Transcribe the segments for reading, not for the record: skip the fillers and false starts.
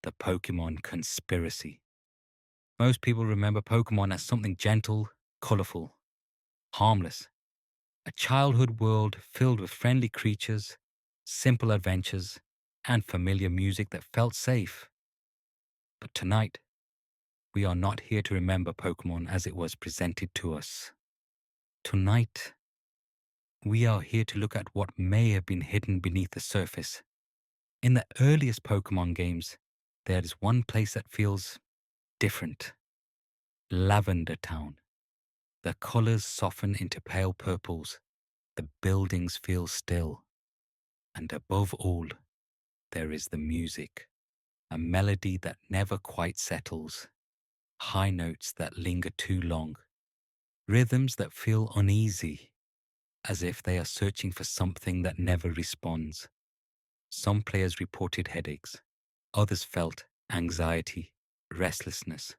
the Pokémon conspiracy. Most people remember Pokémon as something gentle, colourful, harmless, a childhood world filled with friendly creatures, simple adventures, and familiar music that felt safe. But tonight, we are not here to remember Pokémon as it was presented to us. Tonight, we are here to look at what may have been hidden beneath the surface. In the earliest Pokémon games, there is one place that feels different: Lavender Town. The colors soften into pale purples, the buildings feel still, and above all, there is the music, a melody that never quite settles, high notes that linger too long, rhythms that feel uneasy, as if they are searching for something that never responds. Some players reported headaches, others felt anxiety, restlessness,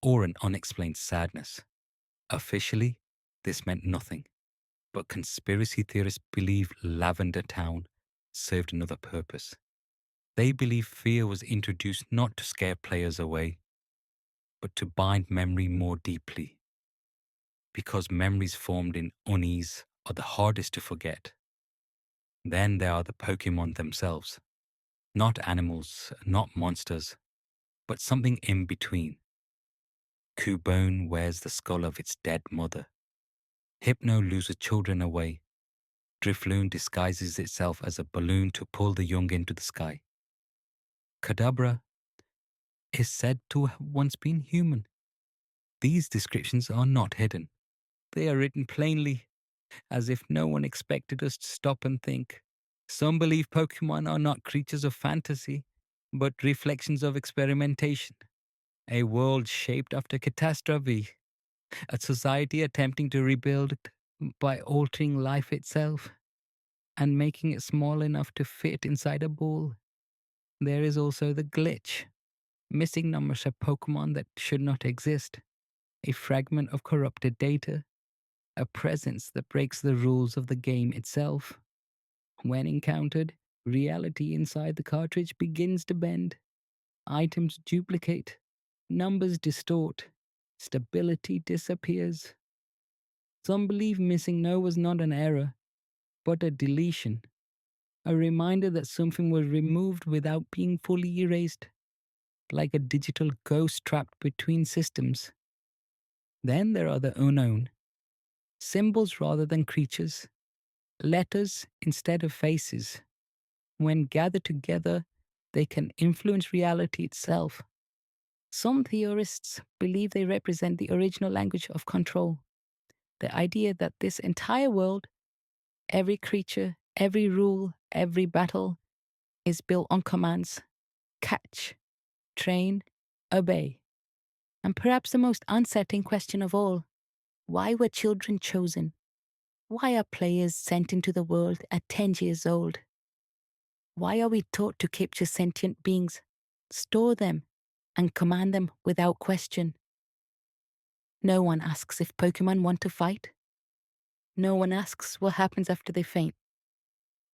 or an unexplained sadness. Officially, this meant nothing, but conspiracy theorists believe Lavender Town served another purpose. They believe fear was introduced not to scare players away, but to bind memory more deeply, because memories formed in unease are the hardest to forget. Then there are the Pokemon themselves, not animals, not monsters, but something in between. Cubone wears the skull of its dead mother. Hypno lures children away. Drifloon disguises itself as a balloon to pull the young into the sky. Kadabra is said to have once been human. These descriptions are not hidden. They are written plainly, as if no one expected us to stop and think. Some believe Pokemon are not creatures of fantasy, but reflections of experimentation. A world shaped after catastrophe, a society attempting to rebuild by altering life itself and making it small enough to fit inside a ball. There is also the glitch, missing numbers of Pokemon that should not exist, a fragment of corrupted data, a presence that breaks the rules of the game itself. When encountered, reality inside the cartridge begins to bend. Items duplicate, numbers distort, stability disappears. Some believe missing no was not an error, but a deletion, a reminder that something was removed without being fully erased, like a digital ghost trapped between systems. Then there are the unknown, symbols rather than creatures, letters instead of faces. When gathered together, they can influence reality itself. Some theorists believe they represent the original language of control, the idea that this entire world, every creature, every rule, every battle, is built on commands: catch, train, obey. And perhaps the most unsettling question of all: why were children chosen? Why are players sent into the world at 10 years old? Why are we taught to capture sentient beings, store them, and command them without question? No one asks if Pokemon want to fight. No one asks what happens after they faint.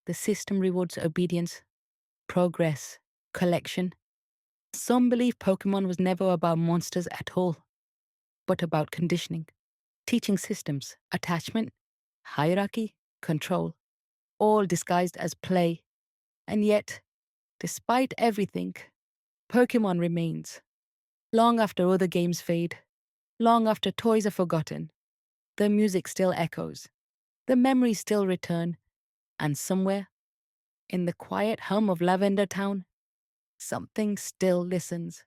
The system rewards obedience, progress, collection. Some believe Pokemon was never about monsters at all, but about conditioning, teaching systems, attachment, hierarchy, control, all disguised as play. And yet, despite everything, Pokemon remains. Long after other games fade, long after toys are forgotten, the music still echoes, the memories still return, and somewhere, in the quiet hum of Lavender Town, something still listens.